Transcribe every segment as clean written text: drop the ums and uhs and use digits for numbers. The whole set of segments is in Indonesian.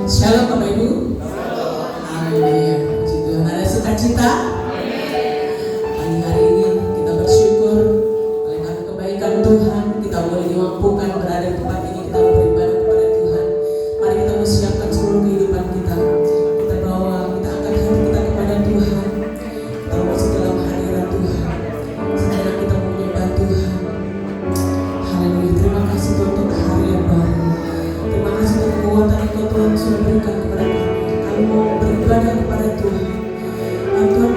Shalom Bapak Ibu. Haleluya. Puji Tuhan. Ada sukacita. Pagi hari ini kita bersyukur oleh karena kebaikan Tuhan kita boleh dimampukan berada di tempat ini, kita beribadah kepada Tuhan. Mari kita persiapkan seluruh kehidupan kita. Kita bawa, kita angkat hati kita kepada Tuhan. Kita masuk dalam hadirat Tuhan. Sekarang kita menyembah Tuhan. Haleluya. Terima kasih Tuhan untuk hari yang baru. Terima kasih untuk kekuatan yang Tuhan sudah berikan kepada kami. Kami mau beribadah kepada Tuhan. Dan Tuhan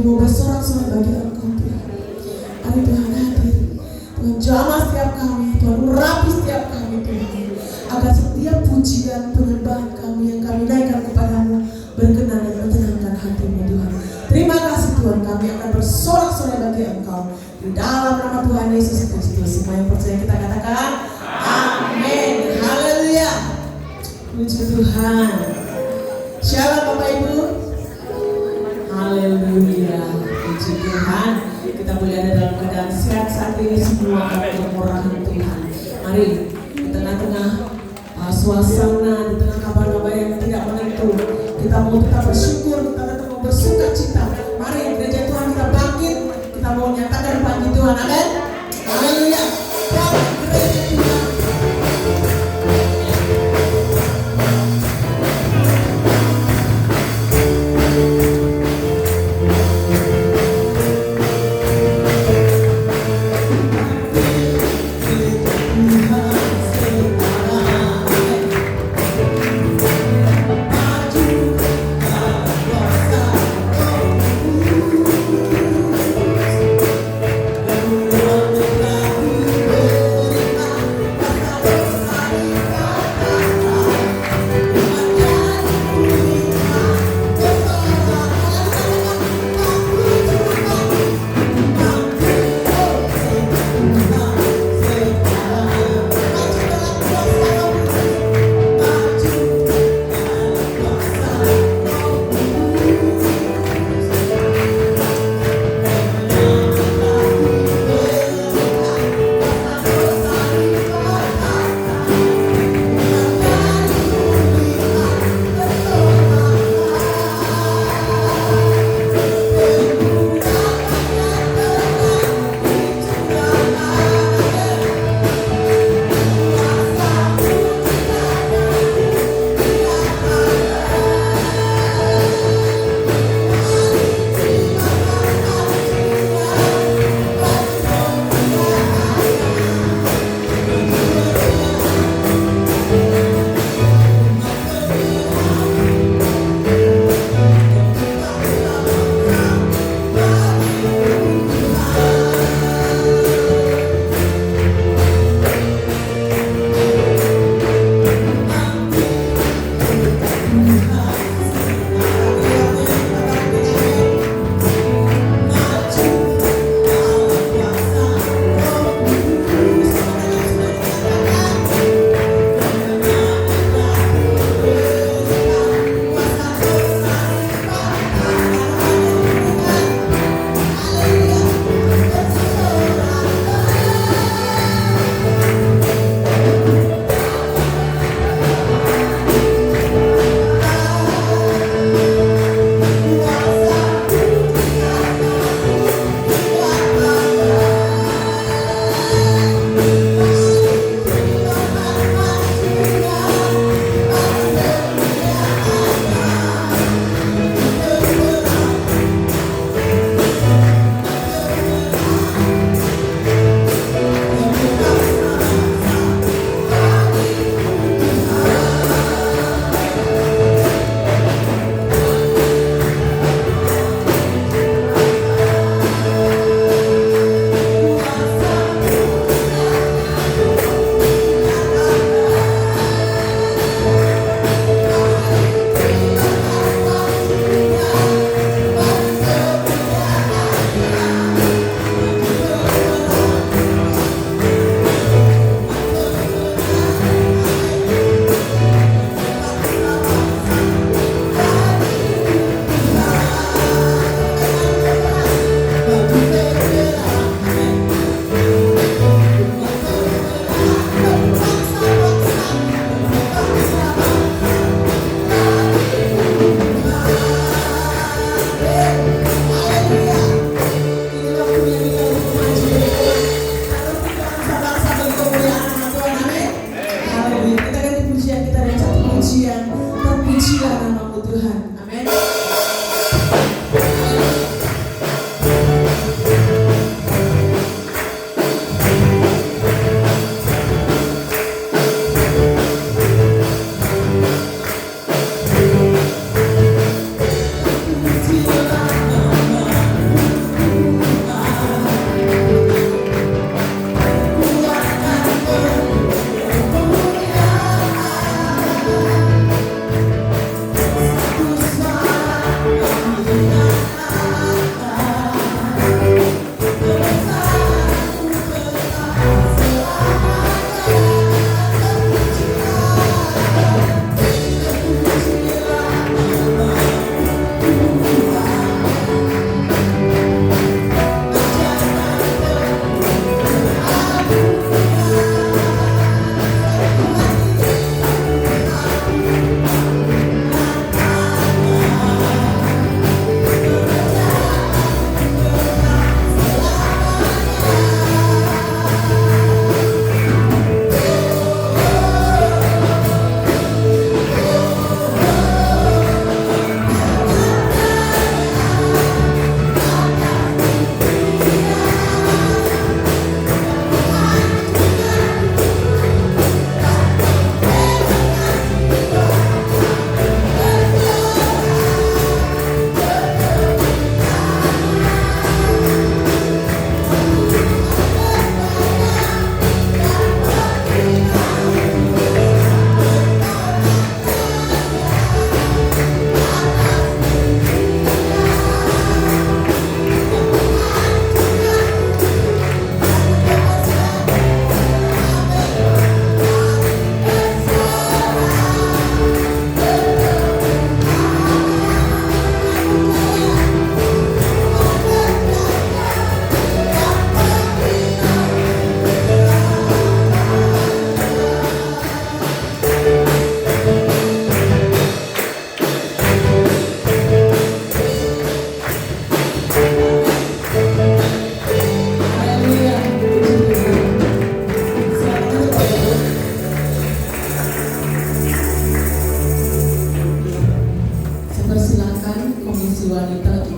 mau bersorak-sorai bagi Engkau Tuhan. Mari Tuhan hadir. Tuhan jamah setiap kami, Tuhan urapi setiap kami Tuhan. Agar setiap pujian penyembahan kami yang kami naikkan kepadamu berkenan dan menyenangkan hatimu Tuhan. Terima kasih Tuhan, kami akan bersorak-sorai bagi Engkau. Di dalam nama Tuhan Yesus Kristus, semua yang percaya kita katakan amin. Haleluya. Puji Tuhan. Shalom Bapak Ibu. Haleluya. Puji Tuhan. Kita boleh ada dalam keadaan sehat saat ini semua karena kemurahan Tuhan. Mari di tengah-tengah suasana, di tengah kabar-kabar yang tidak menentu, kita mau tetap bersyukur, kita tetap mau bersuka cita. Mari gereja Tuhan kita bangkit, kita mau nyatakan pagi Tuhan. Amin. Haleluya. Bangkit gereja Tuhan. Oh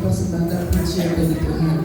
mempersembahkan pujian bagi Tuhan.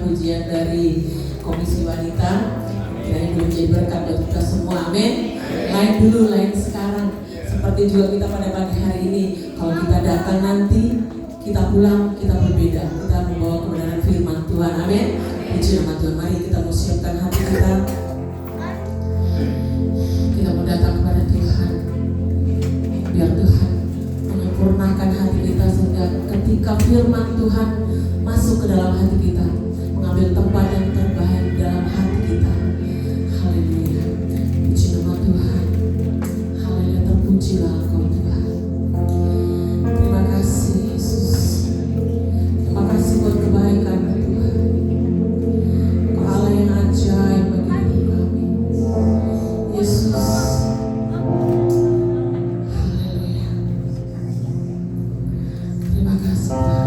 pujian dari Komisi Wanita. Kiranya boleh menjadi berkat buat kita semua, amin. Lain dulu, lain sekarang. Seperti juga kita pada pagi hari ini, kalau kita datang nanti, kita pulang, kita berbeda. Kita membawa kebenaran firman Tuhan, amin. Puji nama Tuhan. Mari kita mau siapkan hati kita. Kita mau datang kepada Tuhan. Biar Tuhan menyempurnakan hati kita sehingga ketika firman Tuhan masuk ke dalam hati kita, mengambil tempat yang terbaik dalam hati kita. Haleluya. Puji nama Tuhan. Haleluya. Terpujilah Engkau Tuhan. Terima kasih Yesus. Terima kasih buat kebaikan Tuhan. Engkau Allah yang ajaib bagi hidup kami. Yesus. Haleluya. Terima kasih Tuhan.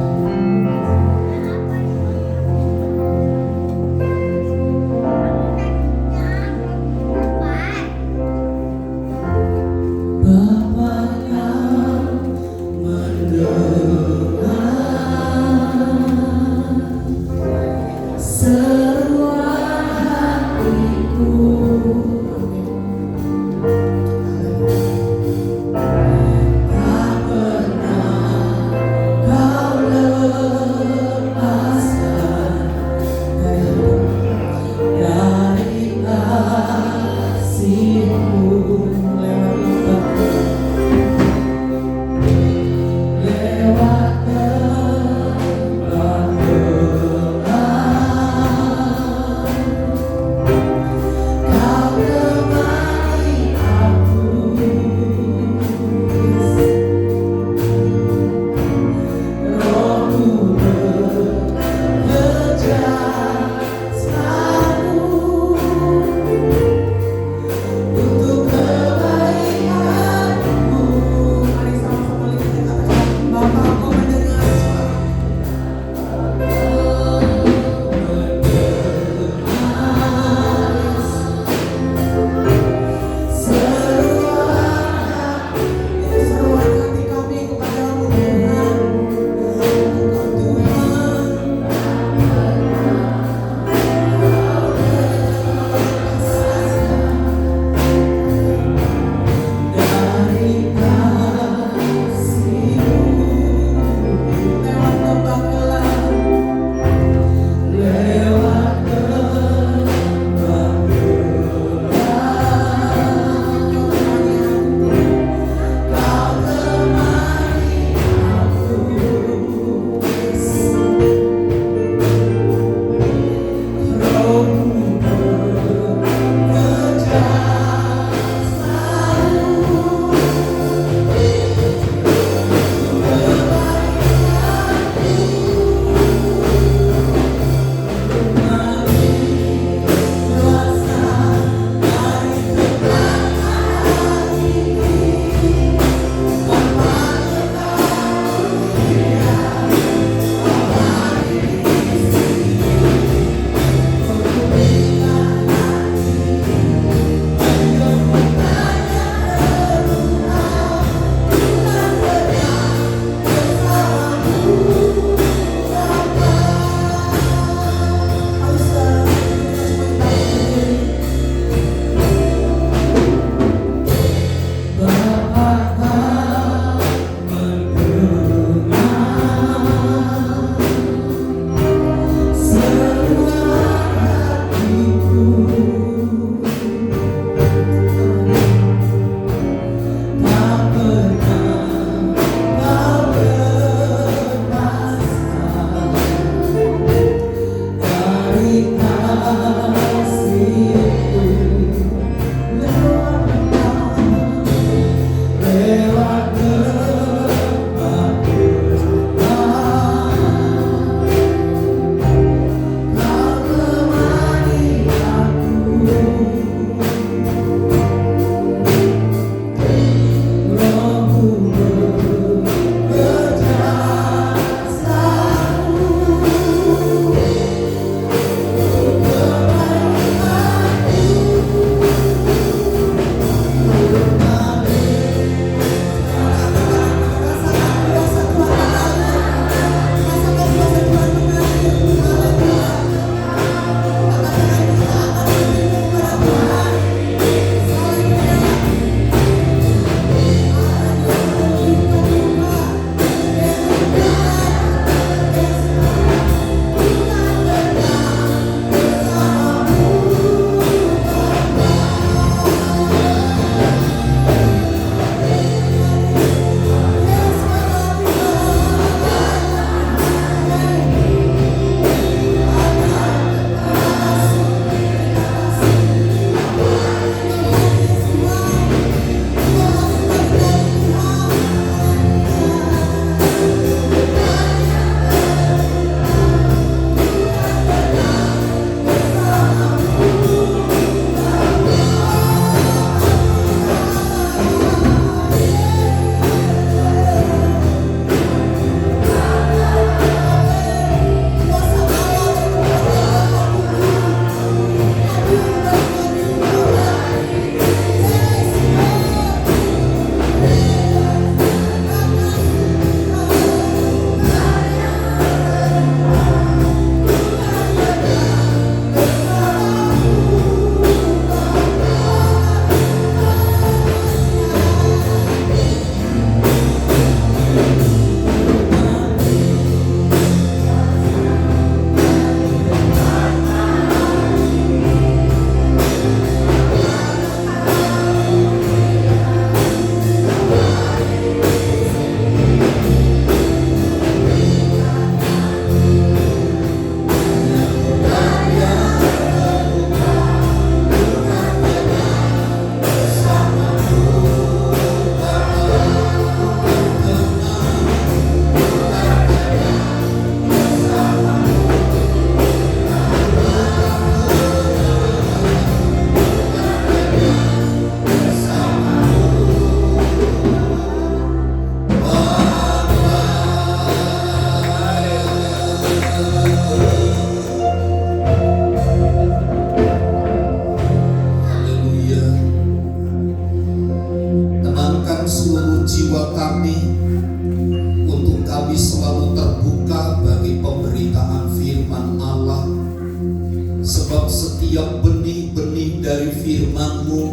setiap benih-benih dari firman-Mu,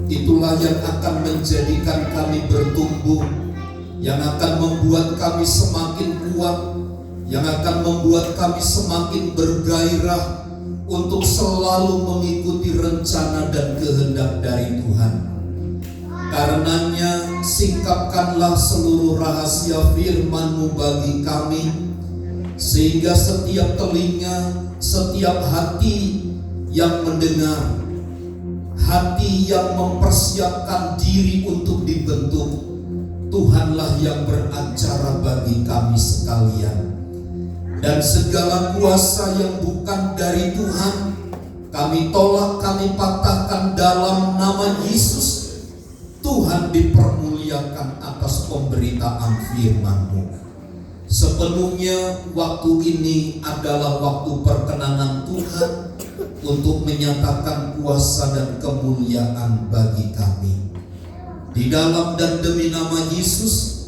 itulah yang akan menjadikan kami bertumbuh, yang akan membuat kami semakin kuat, yang akan membuat kami semakin bergairah untuk selalu mengikuti rencana dan kehendak dari Tuhan. Karenanya, singkapkanlah seluruh rahasia firman-Mu bagi kami, sehingga setiap telinga, setiap hati yang mendengar, hati yang mempersiapkan diri untuk dibentuk, Tuhanlah yang beracara bagi kami sekalian. Dan segala kuasa yang bukan dari Tuhan, kami tolak, kami patahkan dalam nama Yesus. Tuhan dipermuliakan atas pemberitaan firman-Mu. Sepenuhnya waktu ini adalah waktu perkenanan Tuhan untuk menyatakan kuasa dan kemuliaan bagi kami. Di dalam dan demi nama Yesus,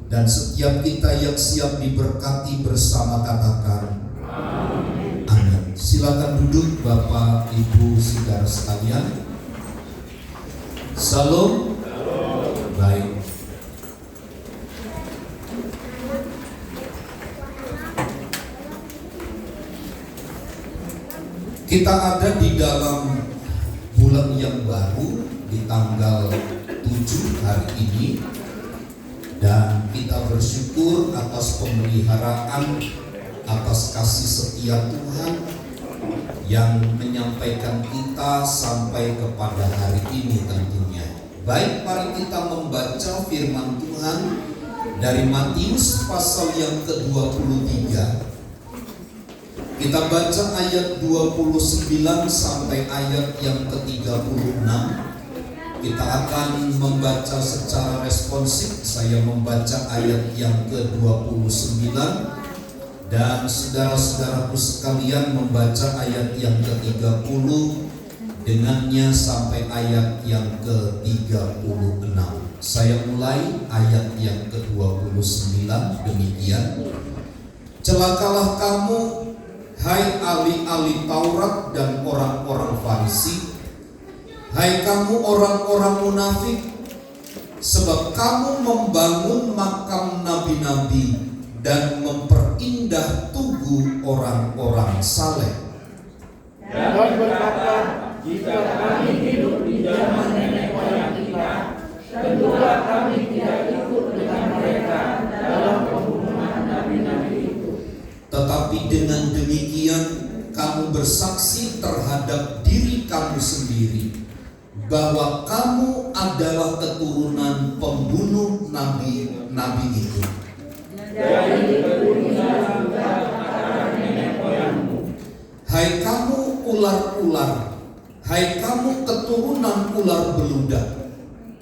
dan setiap kita yang siap diberkati bersama katakan amin. Silakan duduk Bapak Ibu saudara sekalian. Salam. Baik. Kita ada di dalam bulan yang baru di tanggal 7 hari ini, dan kita bersyukur atas pemeliharaan, atas kasih setia Tuhan yang menyampaikan kita sampai kepada hari ini tentunya. Baik, mari kita membaca firman Tuhan dari Matius pasal yang ke-23. Kita baca ayat 29 sampai ayat yang ke-36. Kita akan membaca secara responsif. Saya membaca ayat yang ke-29 dan saudara-saudaraku sekalian membaca ayat yang ke-30 dengannya sampai ayat yang ke-36. Saya mulai ayat yang ke-29 demikian. Celakalah kamu, hai ahli-ahli Taurat dan orang-orang Farisi, hai kamu orang-orang munafik, sebab kamu membangun makam nabi-nabi dan memperindah tugu orang-orang saleh. Dan berkata, jika kami hidup di zaman nenek moyang kita, tentulah kami tidak ikut dengan mereka dalam pembunuhan nabi-nabi itu. Tetapi dengan demikian kamu bersaksi terhadap diri kamu sendiri bahwa kamu adalah keturunan pembunuh nabi-nabi itu. Dari keturunan para nenek moyangmu. Hai kamu ular-ular, hai kamu keturunan ular beludak,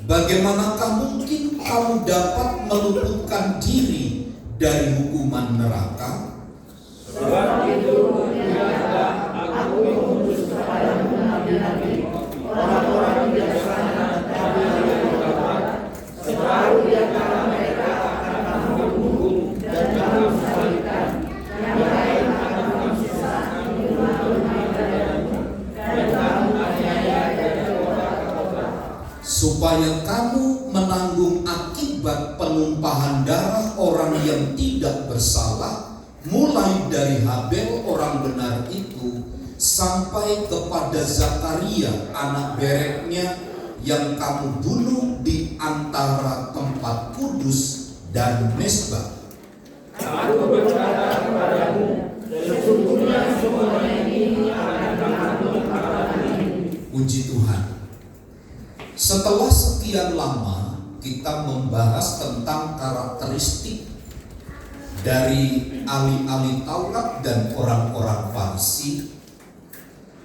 bagaimanakah mungkin kamu dapat meluputkan diri dari hukuman neraka? Sebab itu lihatlah, aku mengutus kepadamu nabi-nabi, orang-orang bijaksana nabi-nabi berkata, separuh di antara mereka akan kamu bunuh dan kamu salibkan, yang lain akan kamu siksa di rumah-rumah ibadahmu, dan kamu aniaya dari kota ke kota, supaya kamu menanggung akibat penumpahan darah orang yang tidak bersalah, mulai dari Habel orang benar itu sampai kepada Zakaria anak bereknya yang kamu bunuh di antara tempat kudus dan mezbah. Aku berkata kepadamu, sesungguhnya semua ini akan menanggung perkara ini. Puji Tuhan. Setelah sekian lama kita membahas tentang karakteristik dari ahli-ahli Taurat dan orang-orang Farisi,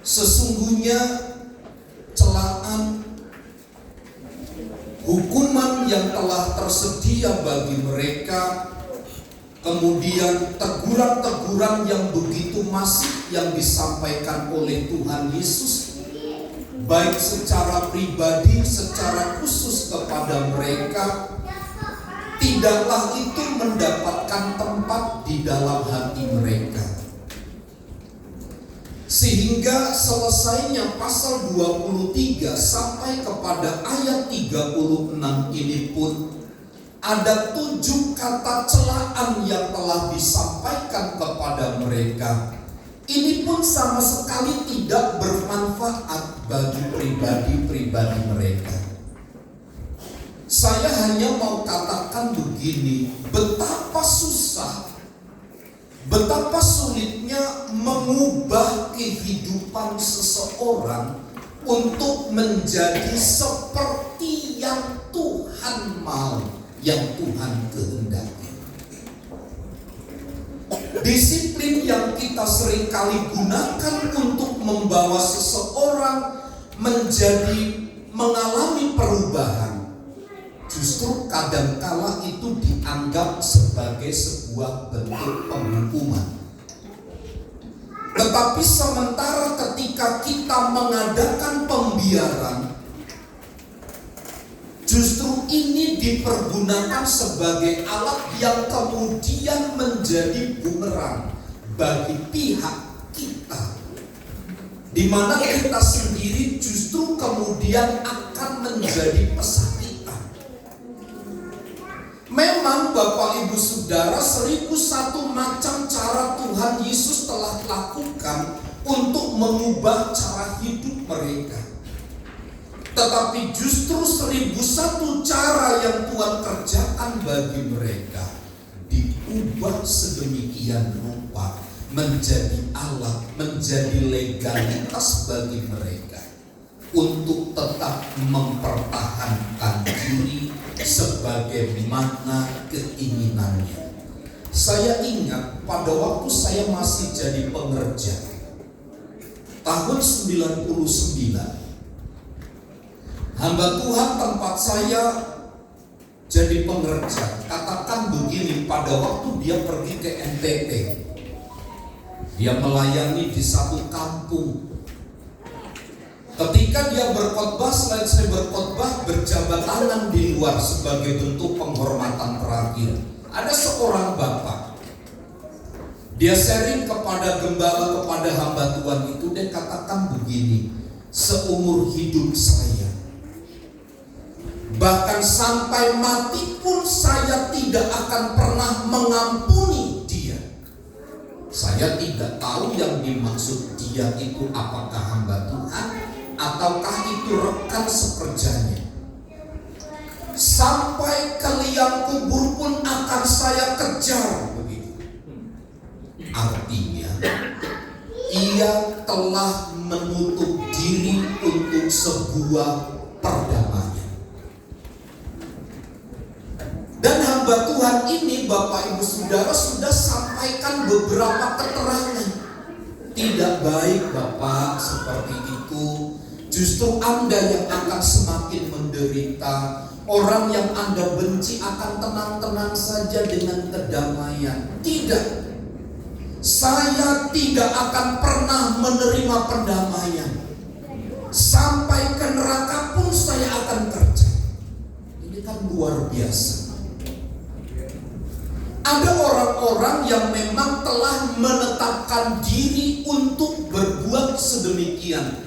sesungguhnya celaan, hukuman yang telah tersedia bagi mereka, kemudian teguran-teguran yang begitu masif yang disampaikan oleh Tuhan Yesus, baik secara pribadi, secara khusus kepada mereka, tidaklah itu mendapatkan tempat di dalam hati mereka. Sehingga selesainya pasal 23 sampai kepada ayat 36 ini pun ada 7 kata celaan yang telah disampaikan kepada mereka. Ini pun sama sekali tidak bermanfaat bagi pribadi-pribadi mereka. Saya hanya mau katakan begini, betapa susah, betapa sulitnya mengubah kehidupan seseorang untuk menjadi seperti yang Tuhan mau, yang Tuhan kehendaki. Disiplin yang kita seringkali gunakan untuk membawa seseorang menjadi mengalami perubahan, justru kadangkala itu dianggap sebagai sebuah bentuk penghukuman. Tetapi sementara ketika kita mengadakan pembiaran, justru ini dipergunakan sebagai alat yang kemudian menjadi bumerang bagi pihak kita, di mana kita sendiri justru kemudian akan menjadi pesakitan. Memang Bapak Ibu Saudara, 1001 macam cara Tuhan Yesus telah lakukan untuk mengubah cara hidup mereka. Tetapi justru 1001 cara yang Tuhan kerjakan bagi mereka diubah sedemikian rupa menjadi alat, menjadi legalitas bagi mereka untuk tetap mempertahankan diri sebagaimana keinginannya. Saya ingat pada waktu saya masih jadi pengerja tahun 99, hamba Tuhan tempat saya jadi pengerja, katakan begini, pada waktu dia pergi ke NTT, dia melayani di satu kampung. Ketika dia berkhotbah, selain saya berkhotbah, berjabat tangan di luar sebagai bentuk penghormatan terakhir. Ada seorang bapak, dia sharing kepada gembala, kepada hamba Tuhan itu, dia katakan begini, seumur hidup saya, bahkan sampai mati pun saya tidak akan pernah mengampuni dia. Saya tidak tahu yang dimaksud dia itu apakah hamba Tuhan ataukah itu rekan sekerjanya. Sampai ke liang kubur pun akan saya kejar begitu. Artinya ia telah menutup diri untuk sebuah perdamaian. Dan hamba Tuhan ini, Bapak Ibu Saudara, sudah sampaikan beberapa keterangan. Tidak baik Bapak seperti itu. Justru Anda yang akan semakin menderita. Orang yang Anda benci akan tenang-tenang saja dengan kedamaian. Tidak. Saya tidak akan pernah menerima pendamaian. Sampai ke neraka pun saya akan kerja. Ini kan luar biasa. Ada orang-orang yang memang telah menetapkan diri untuk berbuat sedemikian.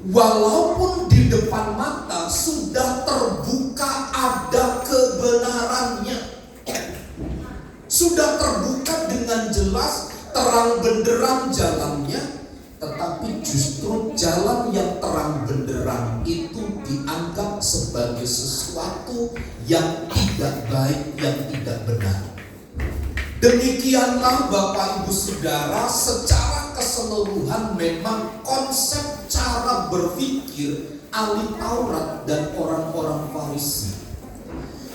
Walaupun di depan mata sudah terbuka ada kebenarannya, sudah terbuka dengan jelas, terang benderang jalannya, tetapi justru jalan yang terang benderang itu dianggap sebagai sesuatu yang tidak baik, yang tidak benar. Demikianlah Bapak Ibu Saudara, secara keseluruhan memang konsep cara berpikir ahli Taurat dan orang-orang Farisi.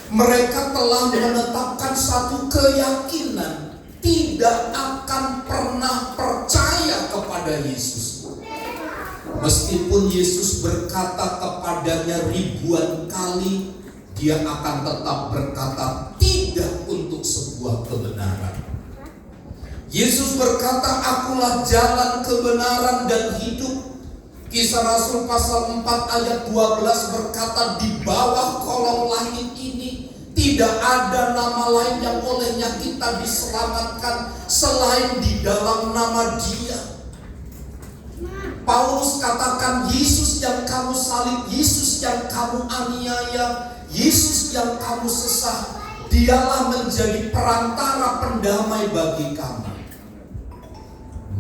Mereka telah menetapkan satu keyakinan, tidak akan pernah percaya kepada Yesus. Meskipun Yesus berkata kepadanya ribuan kali, dia akan tetap berkata tidak untuk sebuah kebenaran. Yesus berkata, akulah jalan, kebenaran, dan hidup. Kisah Rasul pasal 4 ayat 12 berkata, di bawah kolong langit ini tidak ada nama lain yang olehnya kita diselamatkan selain di dalam nama Dia. Paulus katakan, Yesus yang kamu salib, Yesus yang kamu aniaya, Yesus yang kamu sesah, dialah menjadi perantara pendamai bagi kami.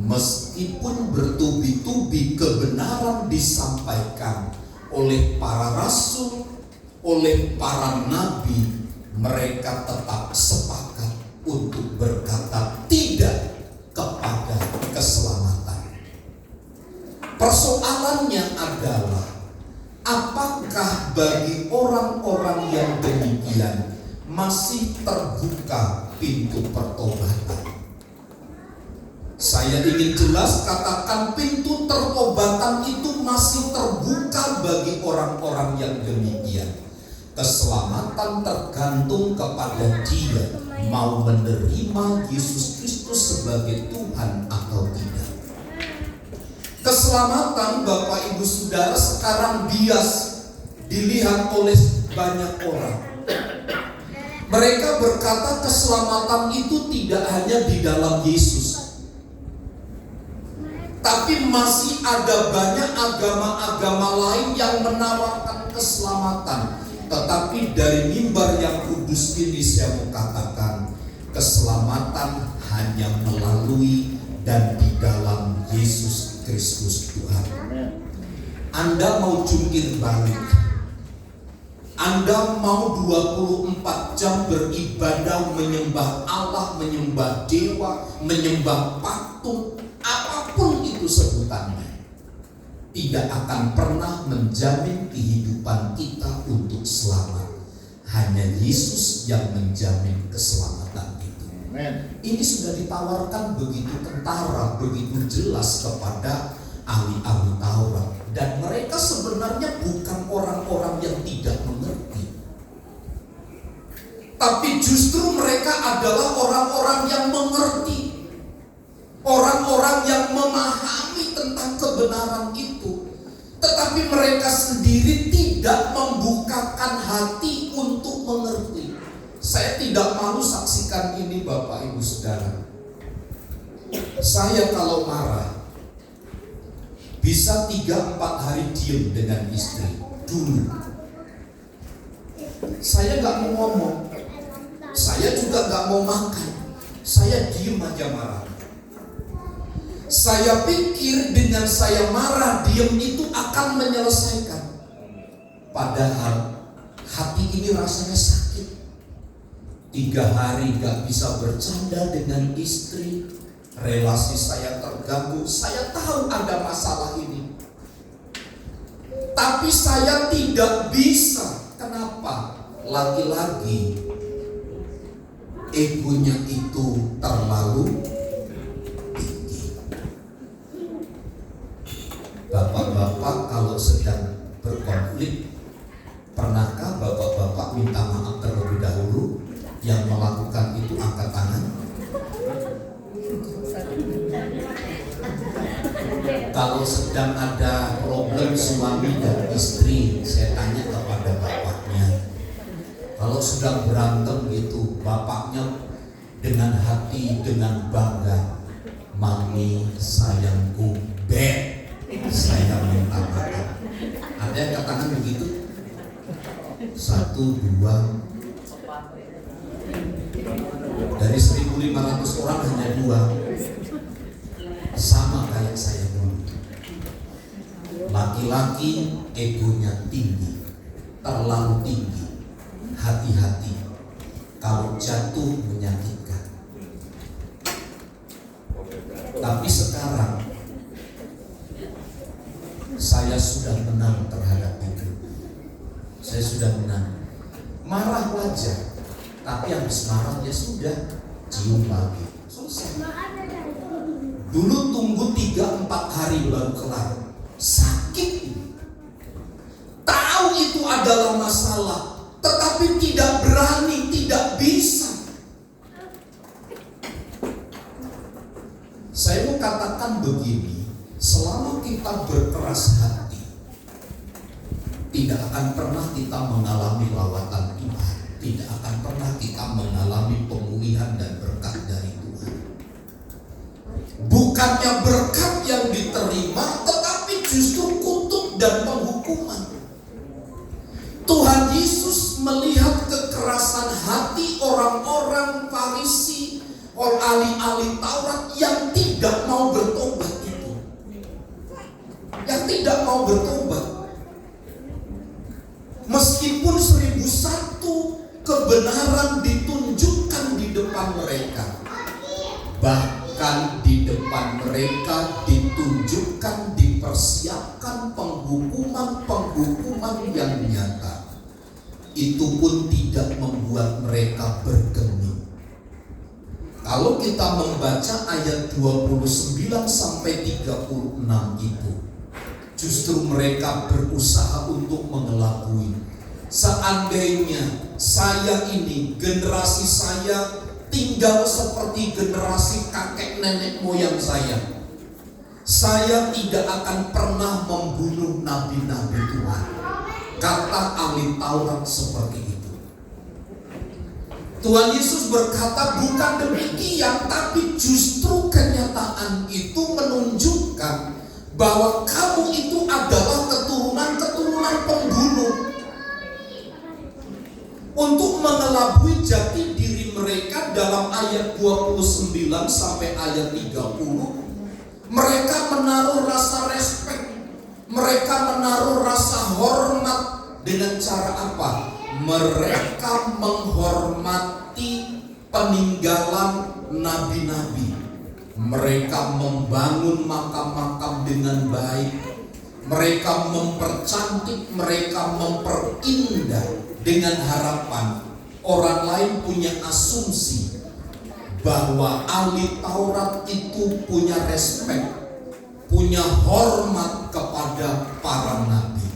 Meskipun bertubi-tubi kebenaran disampaikan oleh para rasul, oleh para nabi, mereka tetap sepakat untuk berkata tidak kepada keselamatan. Persoalannya adalah, apakah bagi orang-orang yang demikian masih terbuka pintu pertobatan? Saya ingin jelas katakan, pintu pertobatan itu masih terbuka bagi orang-orang yang demikian. Keselamatan tergantung kepada dia mau menerima Yesus Kristus sebagai Tuhan atau tidak. Keselamatan, Bapak Ibu Saudara, sekarang bias dilihat oleh banyak orang. Mereka berkata keselamatan itu tidak hanya di dalam Yesus, tapi masih ada banyak agama-agama lain yang menawarkan keselamatan. Tetapi dari mimbar yang kudus ini saya mau katakan, keselamatan hanya melalui dan di dalam Yesus Kristus Tuhan. Anda mau jungkir balik, Anda mau 24 jam beribadah, menyembah Allah, menyembah dewa, menyembah patung, apapun itu sebutannya, tidak akan pernah menjamin kehidupan kita untuk selamat. Hanya Yesus yang menjamin keselamatan itu. Ini sudah ditawarkan begitu kentara, begitu jelas kepada ahli-ahli Taurat. Dan mereka sebenarnya bukan orang-orang yang tidak mengerti, tapi justru mereka adalah orang-orang yang mengerti, orang-orang yang memahami tentang kebenaran itu, tetapi mereka sendiri tidak membukakan hati untuk mengerti. Saya tidak malu saksikan ini, Bapak Ibu Saudara. Saya kalau marah bisa 3-4 hari diam dengan istri. Dulu saya gak mau ngomong, saya juga gak mau makan, saya diem aja marah. Saya pikir dengan saya marah, diam itu akan menyelesaikan. Padahal hati ini rasanya sakit. 3 hari gak bisa bercanda dengan istri, relasi saya terganggu. Saya tahu ada masalah ini, tapi saya tidak bisa. Kenapa? Lagi-lagi egonya itu terlalu tinggi. Bapak-bapak kalau sedang berkonflik, pernahkah bapak-bapak minta maaf terlebih dahulu? Yang melakukan itu angkat tangan. Kalau sedang ada problem suami dan istri, saya tanya kepada bapaknya. Kalau sedang berantem gitu, bapaknya dengan hati, dengan bangga, "Mami, sayangku, saya minta maaf." Ada yang katakan begitu? 1, 2. Dari 1.500 orang hanya 2 sama kayak saya dulu. Laki-laki egonya tinggi, terlalu tinggi. Hati-hati, kalau jatuh menyakitkan. Tapi sekarang saya sudah menang terhadap itu. Saya sudah menang. Marah wajar, tapi habis marah ya sudah, cium lagi, selesai. Dulu tunggu 3-4 hari baru kelar. Sakit. Tahu itu adalah masalah, tetapi tidak berani, tidak bisa. Saya mau katakan begini, selama kita berkeras hati, tidak akan pernah kita mengalami lawatan Tuhan. Tidak akan pernah kita mengalami pemulihan dan berkat dari Tuhan. Bukannya berkat yang diterima, tetapi ahli Taurat yang tidak mau bertobat itu. Yang tidak mau bertobat. Meskipun 1001 kebenaran ditunjukkan di depan mereka, bahkan di depan mereka ditunjukkan, dipersiapkan penghukuman yang nyata, itu pun tidak membuat mereka bergeming. Kalau kita membaca ayat 29 sampai 36 itu, justru mereka berusaha untuk mengelabui. Seandainya saya ini, generasi saya tinggal seperti generasi kakek nenek moyang saya tidak akan pernah membunuh nabi-nabi Tuhan. Kata ahli Taurat seperti itu. Tuhan Yesus berkata, bukan demikian, tapi justru kenyataan itu menunjukkan bahwa kamu itu adalah keturunan pembunuh. Untuk mengelabui jati diri mereka dalam ayat 29 sampai ayat 30, mereka menaruh rasa respek, mereka menaruh rasa hormat dengan cara apa? Mereka menghormati peninggalan nabi-nabi. Mereka membangun makam-makam dengan baik. Mereka mempercantik, mereka memperindah dengan harapan orang lain punya asumsi bahwa ahli Taurat itu punya respek, punya hormat kepada para nabi.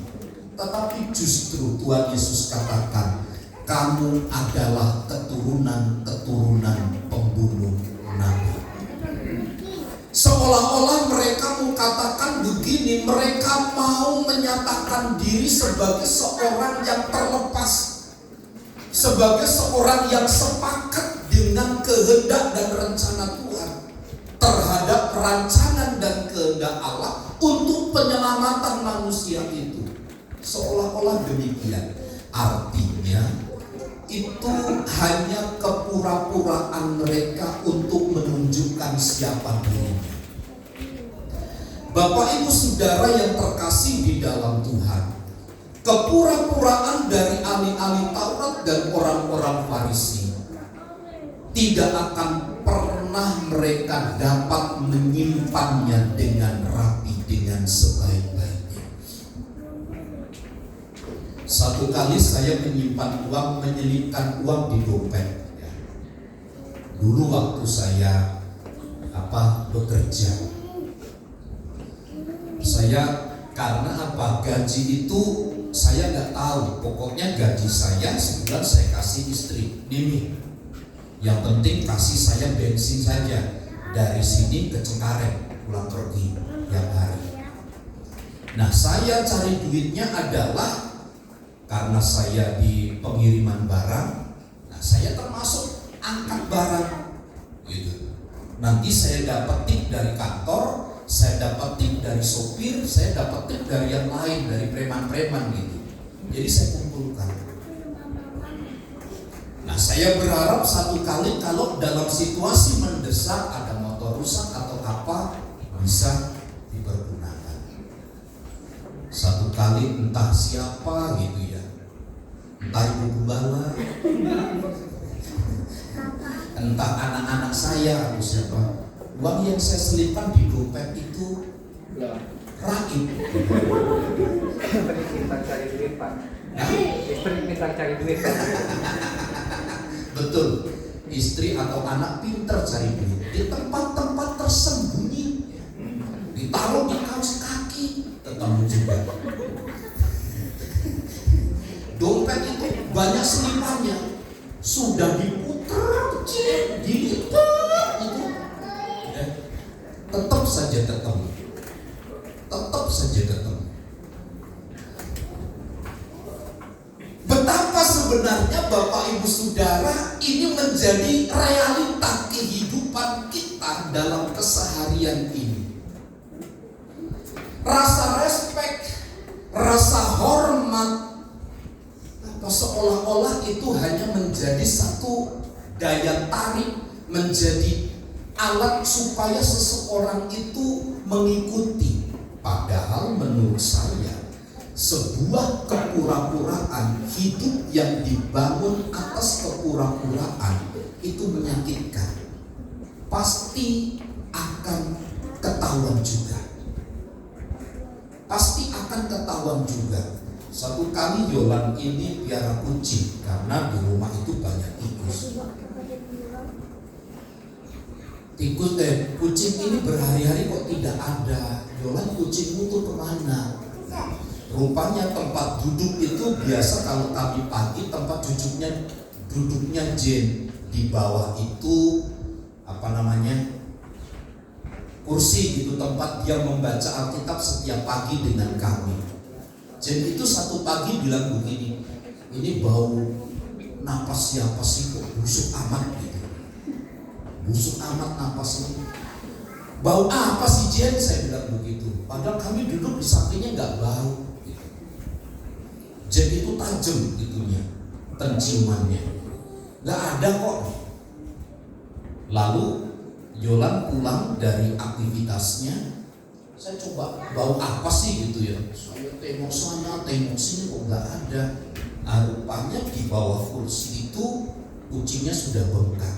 Tetapi justru Tuhan Yesus katakan, kamu adalah keturunan pembunuh nabi. Seolah-olah mereka mengatakan begini, mereka mau menyatakan diri sebagai seorang yang terlepas, sebagai seorang yang sepakat dengan kehendak dan rencana Tuhan terhadap rancangan dan kehendak Allah untuk penyelamatan manusia itu. Seolah-olah demikian. Artinya itu hanya kepura-puraan mereka untuk menunjukkan siapa dirinya. Bapak Ibu Saudara yang terkasih di dalam Tuhan, kepura-puraan dari ahli-ahli Taurat dan orang-orang Farisi tidak akan pernah mereka dapat menyimpannya dengan rapi, dengan sebaik-baiknya. Satu kali saya menyimpan uang, menyelipkan uang di dompet. Dulu waktu saya bekerja, saya karena gaji itu saya nggak tahu. Pokoknya gaji saya sebulan saya kasih istri, Mimi. Yang penting kasih saya bensin saja dari sini ke Cengkareng pulang pergi tiap hari. Nah, saya cari duitnya adalah karena saya di pengiriman barang, nah saya termasuk angkat barang, gitu. Nanti saya dapat tip dari kantor, saya dapat tip dari sopir, saya dapat tip dari yang lain, dari preman-preman gitu. Jadi saya kumpulkan. Nah, saya berharap satu kali kalau dalam situasi mendesak, ada motor rusak atau apa, bisa dipergunakan. Satu kali entah siapa gitu ya, entah ibu gembala, entah anak-anak saya atau siapa, uang yang saya selipkan di dompet itu raib. Kita cari duit, Pak. Kita cari duit, Pak. Betul, istri atau anak pintar cari duit di tempat-tempat tersembunyi, ditaruh di kaos kaki, ketemu juga. Dompet itu banyak selipannya, sudah diputar, dilipat itu, tetap saja ketemu, Betapa sebenarnya Bapak Ibu Saudara ini menjadi realita kehidupan kita dalam keseharian ini. Rasa respek, rasa hormat, seolah-olah itu hanya menjadi satu daya tarik, menjadi alat supaya seseorang itu mengikuti. Padahal menurut saya sebuah kepura-puraan, hidup yang dibangun atas kepura-puraan itu menyakitkan. Pasti akan ketahuan juga. Pasti akan ketahuan juga. Satu kali Yolan ini piara kucing karena di rumah itu banyak tikus. Kucing ini berhari-hari kok tidak ada. Yolan, kucingmu tuh kemana? Rupanya tempat duduk itu biasa kalau kami pagi tempat duduknya Jen. Di bawah itu kursi gitu, tempat dia membaca Alkitab setiap pagi dengan kami. Jen itu satu pagi bilang begini, ini bau napas siapa sih kok busuk amat gitu. Busuk amat napas ini. Bau apa sih Jen? Saya bilang begitu. Padahal kami duduk di sampingnya nggak bau. Gitu. Jen itu tajam itunya, penciumannya. Nggak ada kok. Lalu Yolan pulang dari aktivitasnya, saya coba bau apa sih gitu ya. Saya tengok sana, tengok sini kok nggak ada. Rupanya di bawah kursi itu kucingnya sudah bengkak.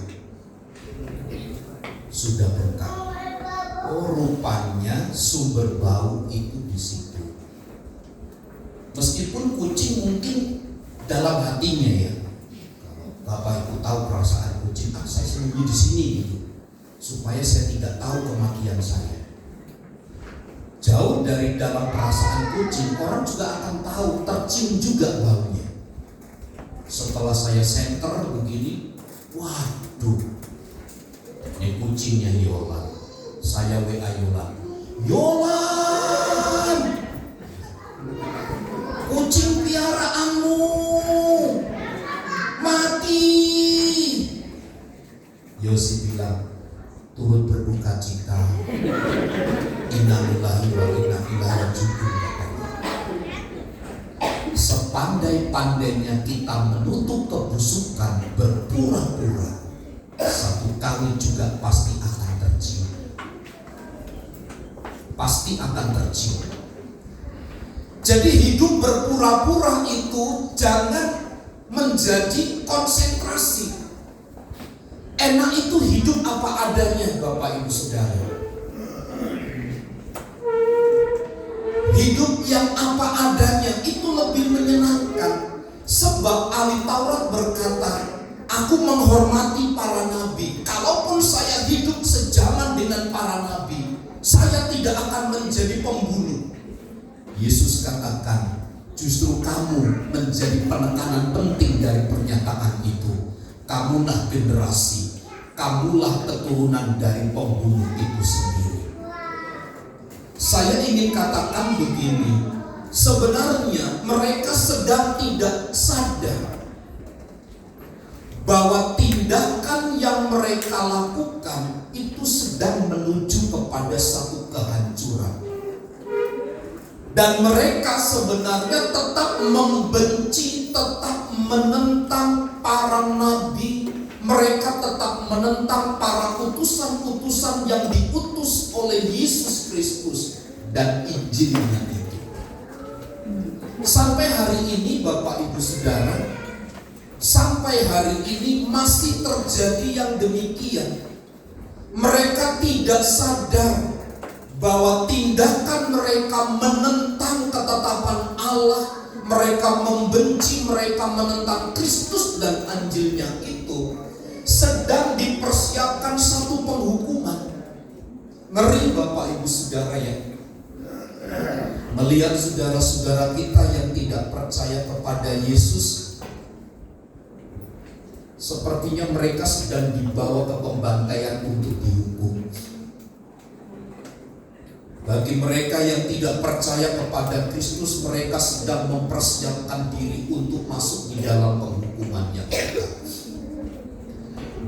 Oh, rupanya sumber bau itu di situ. Meskipun kucing mungkin dalam hatinya ya, Bapak Ibu tahu perasaan kucing, saya sembunyi di sini gitu, supaya saya tidak tahu kematian saya. Jauh dari dalam perasaan kucing, orang juga akan tahu, tercium juga baunya. Setelah saya senter begini, waduh, ini kucingnya Yolan. Saya WA Yolan, kucing piaraanmu mati. Yosi bilang, turut berduka cita. Innalillahi wa inna ilaihi raji'un. Sepandai-pandainya kita menutup kebusukan berpura-pura, satu kali juga pasti akan tercium. Pasti akan tercium. Jadi hidup berpura-pura itu jangan menjadi konsentrasi. Enak itu hidup apa adanya, Bapak Ibu Saudara. Hidup yang apa adanya itu lebih menyenangkan. Sebab ahli Taurat berkata, aku menghormati para nabi. Kalaupun saya hidup sejaman dengan para nabi, saya tidak akan menjadi pembunuh. Yesus katakan, justru kamu menjadi penekanan penting dari pernyataan itu. Kamulah generasi, kamulah keturunan dari pembunuh itu sendiri. Saya ingin katakan begini, sebenarnya mereka sedang tidak sadar bahwa tindakan yang mereka lakukan itu sedang menuju kepada satu kehancuran. Dan mereka sebenarnya tetap membenci, tetap menentang para nabi. Mereka tetap menentang para utusan-utusan yang diutus oleh Yesus Kristus dan Injilnya itu. Sampai hari ini Bapak Ibu Saudara, sampai hari ini masih terjadi yang demikian. Mereka tidak sadar bahwa tindakan mereka menentang ketetapan Allah, mereka membenci, mereka menentang Kristus dan Injilnya itu sedang dipersiapkan satu penghukuman. Ngeri Bapak Ibu Saudara ya, melihat saudara-saudara kita yang tidak percaya kepada Yesus, sepertinya mereka sedang dibawa ke pembantaian untuk dihukum. Bagi mereka yang tidak percaya kepada Kristus, mereka sedang mempersiapkan diri untuk masuk di dalam penghukuman yang berat.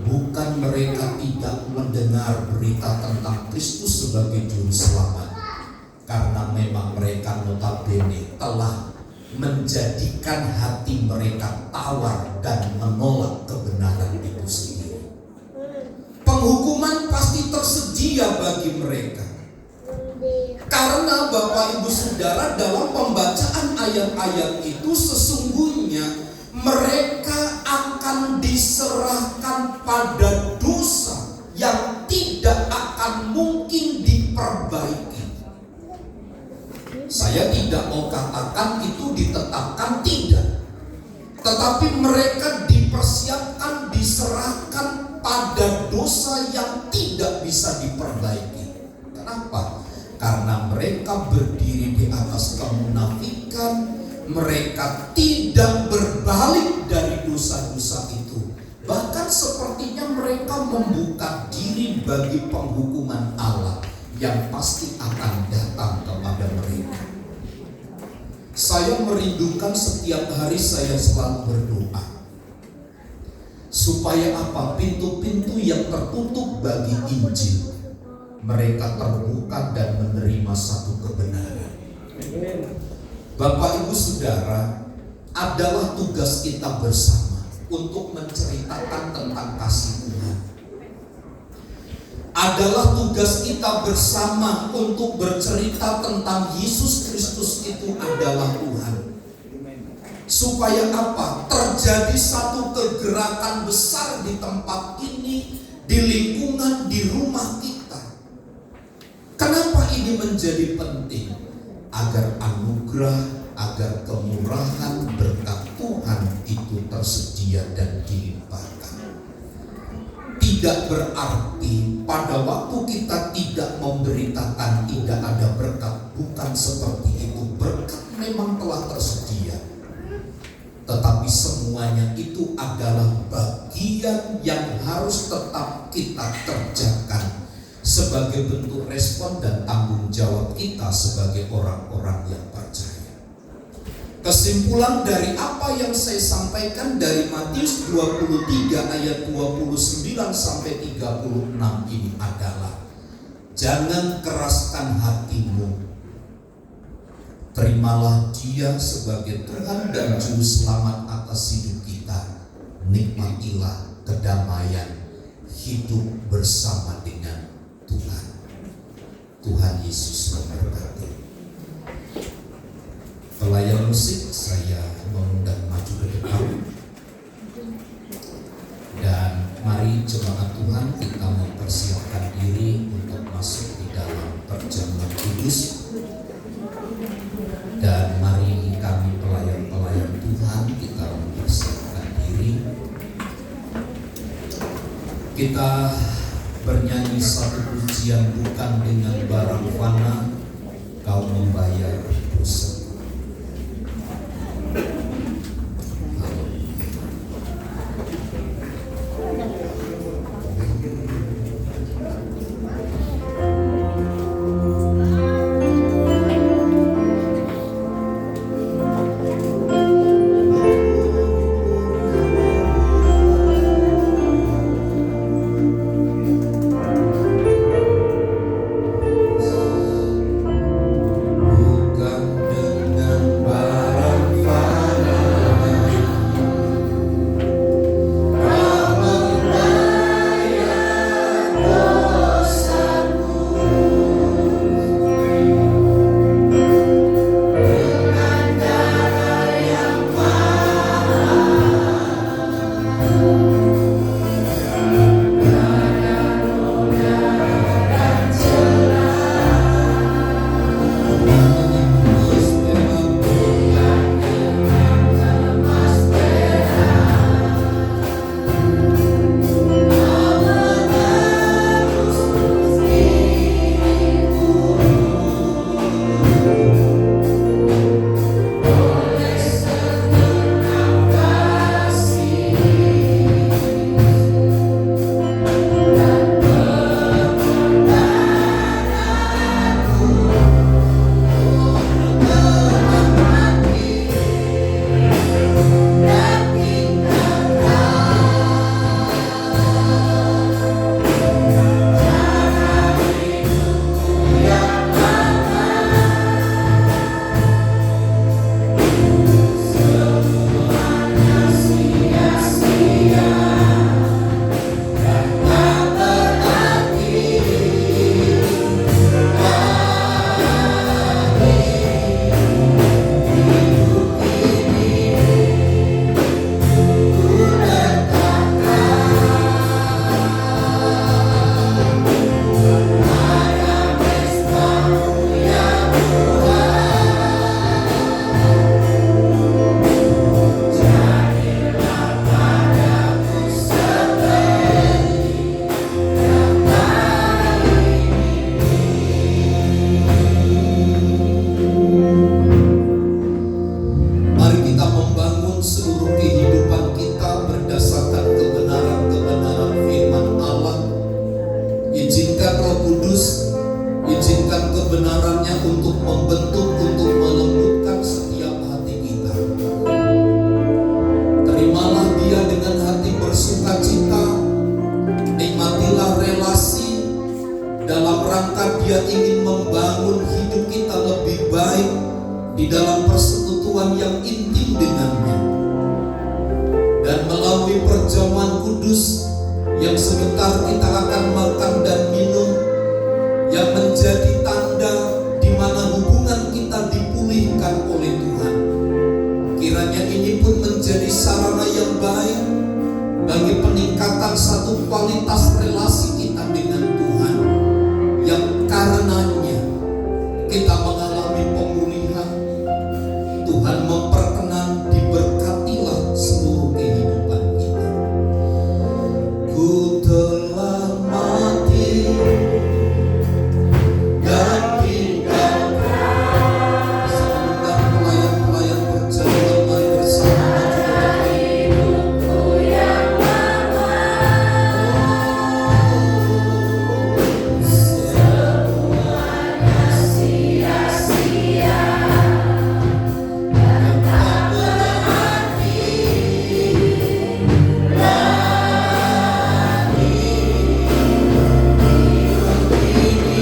Bukan mereka tidak mendengar berita tentang Kristus sebagai juru selamat, karena memang mereka notabene telah menjadikan hati mereka tawar dan menolak kebenaran itu sendiri. bagi mereka. Karena Bapak Ibu Saudara, dalam pembacaan ayat-ayat itu sesungguhnya mereka akan diserahkan pada dosa yang tidak akan mungkin diperbaiki. Saya tidak mau katakan itu ditetapkan, tidak. Tetapi mereka dipersiapkan, diserahkan pada dosa yang tidak bisa diperbaiki. Kenapa? Karena mereka berdiri di atas kemunafikan, mereka tidak berbalik dari dosa-dosa itu. Bahkan sepertinya mereka membuka diri bagi penghukuman Allah yang pasti akan datang kepada mereka. Saya merindukan setiap hari saya selalu berdoa supaya apa? Pintu-pintu yang tertutup bagi Injil mereka terbuka dan menerima satu kebenaran. Bapak Ibu Saudara, adalah tugas kita bersama untuk menceritakan tentang kasih Tuhan. Adalah tugas kita bersama untuk bercerita tentang Yesus Kristus itu adalah Tuhan. Supaya apa? Terjadi satu kegerakan besar di tempat ini, di lingkungan, di rumah kita. Kenapa ini menjadi penting? Agar anugerah, agar kemurahan berkat Tuhan itu tersedia dan dilimpahkan. Tidak berarti pada waktu kita tidak memberitakan tidak ada berkat. Bukan seperti itu. Berkat memang telah tersedia. Tetapi semuanya itu adalah bagian yang harus tetap kita kerjakan sebagai bentuk respon dan tanggung jawab kita sebagai orang-orang yang percaya. Kesimpulan dari apa yang saya sampaikan dari Matius 23 ayat 29 sampai 36 ini adalah: jangan keraskan hatimu, terimalah Dia sebagai Tuhan dan Juru Selamat atas hidup kita. Nikmatilah kedamaian hidup bersama dengan Tuhan. Tuhan Yesus memberkati. Pelayan musik saya mengundang maju ke depan. Dan mari jemaat Tuhan kita mempersiapkan diri untuk masuk di dalam perjamuan kudus. Dan mari kami pelayan-pelayan Tuhan kita mempersiapkan diri. Kita bernyanyi satu pujian, bukan dengan barang fana kau membayar dosa. Bukan dengan baik di dalam persekutuan yang intim dengannya. Dan melalui perjamuan kudus yang sebentar kita akan makan dan minum, yang menjadi tanda di mana hubungan kita dipulihkan oleh Tuhan. Kiranya ini pun menjadi sarana yang baik bagi peningkatan satu kualitas relasi kita dengan Tuhan, yang karenanya kita mengalami pemulihan. Tuhan memperkenan, diberkatilah seluruh kehidupan kita. Ku telah mati dan tinggalkan. Semoga pelayan-pelayan berjalan mari bersama hidupku yang lama. Semuanya sia-sia dan tak berarti lagi. Hidup ini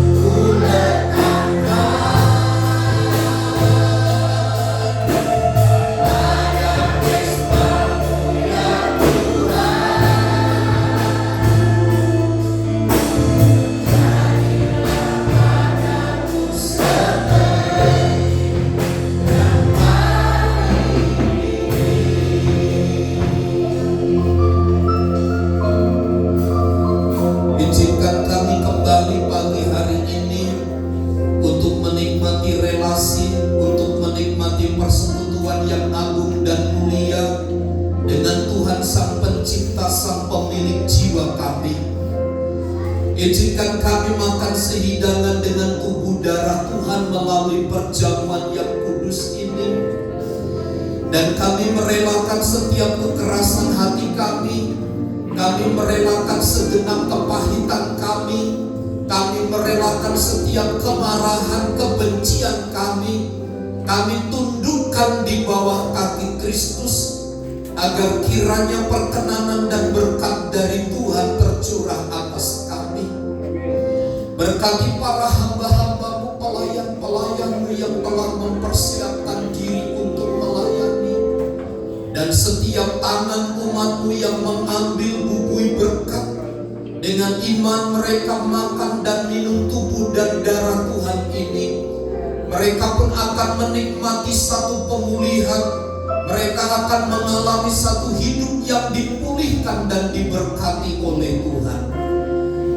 ku letakkan pada pesta-Mu ya Tuhan. Jadilah padaku seperti yang hari ini. Izinkan kami kembali pagi hari ini untuk menikmati relasi, untuk menikmati persekutuan yang agung dan mulia dengan Tuhan Sang Pencipta, Sang Pemilik jiwa kami. Izinkan kami makan sehidangan dengan tubuh darah Tuhan melalui perjamuan yang kudus ini. Dan kami merelakan setiap kekerasan hati kami merelakan segenap kepahitan kami merelakan setiap kemarahan, kebencian kami tundukkan di bawah kaki Kristus, agar kiranya perkenanan dan berkat dari Tuhan tercurah atas kami. Berkati para hamba-hamba-Mu, pelayan-pelayan-Mu yang telah mempersiapkan diri untuk melayani, dan setiap tangan umat-Mu yang mengambil bubuih berkat. Dengan iman mereka makan dan minum tubuh dan darah Tuhan ini, mereka pun akan menikmati satu pemulihan. Mereka akan mengalami satu hidup yang dipulihkan dan diberkati oleh Tuhan.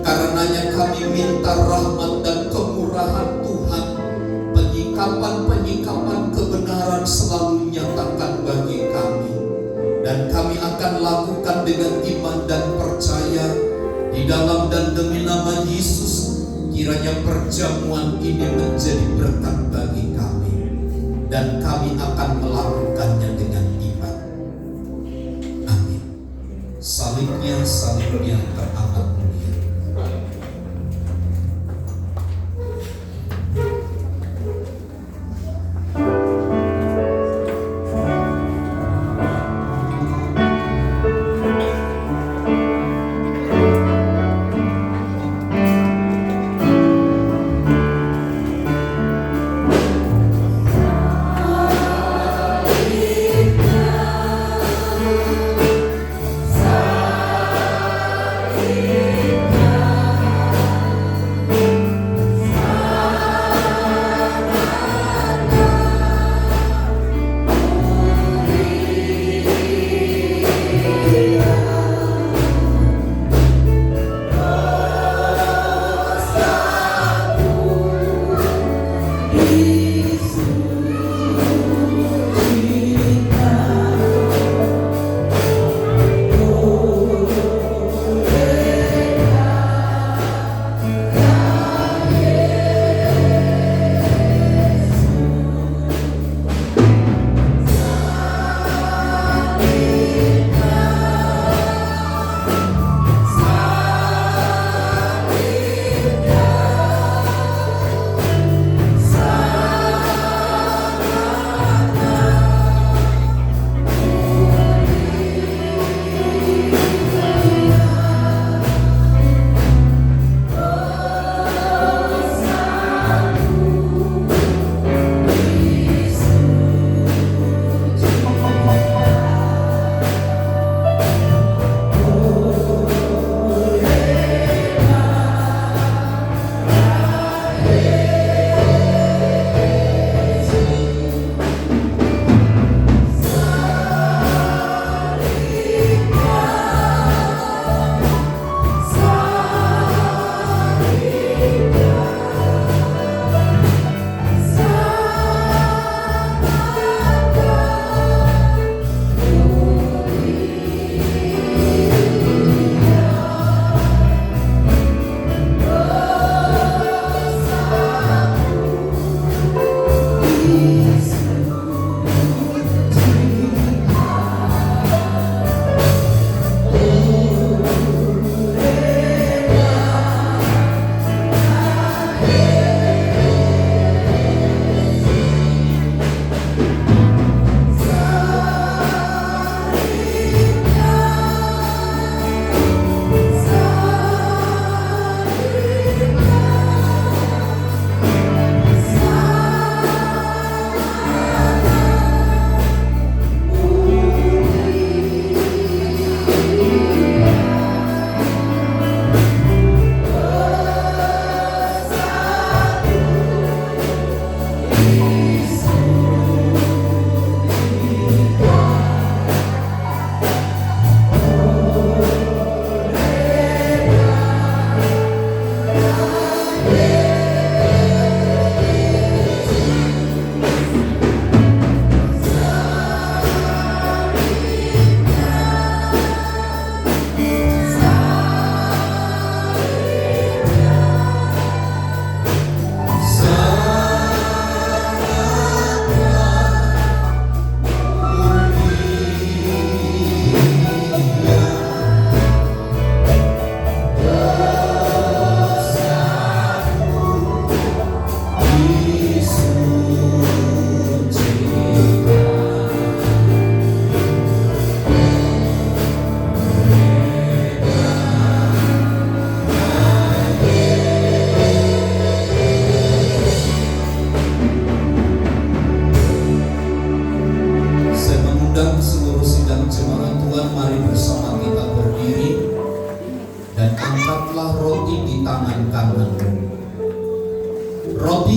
Karenanya kami minta rahmat dan kemurahan Tuhan, penyikapan-penyikapan kebenaran selalu nyatakan bagi kami. Dan kami akan lakukan dengan iman dan percaya di dalam dan demi nama Yesus. Kiranya perjamuan ini menjadi berkat bagi kami, dan kami akan melakukannya dengan iman. Amin. Salibnya teramat mulia. Salibnya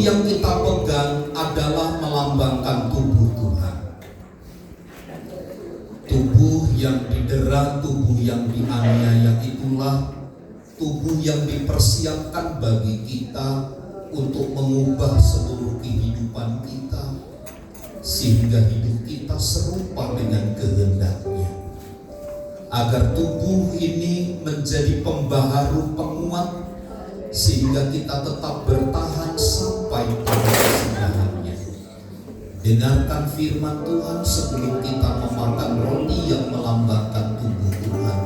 Roti yang kita pegang adalah melambangkan tubuh Tuhan. Tubuh yang didera, tubuh yang dianiaya itulah tubuh yang dipersiapkan bagi kita untuk mengubah seluruh kehidupan kita, sehingga hidup kita serupa dengan kehendaknya, agar tubuh ini menjadi pembaharu penguat, sehingga kita tetap bertahan sampai pada kesudahannya. Dengarkan firman Tuhan sebelum kita memakan roti yang melambangkan tubuh Tuhan.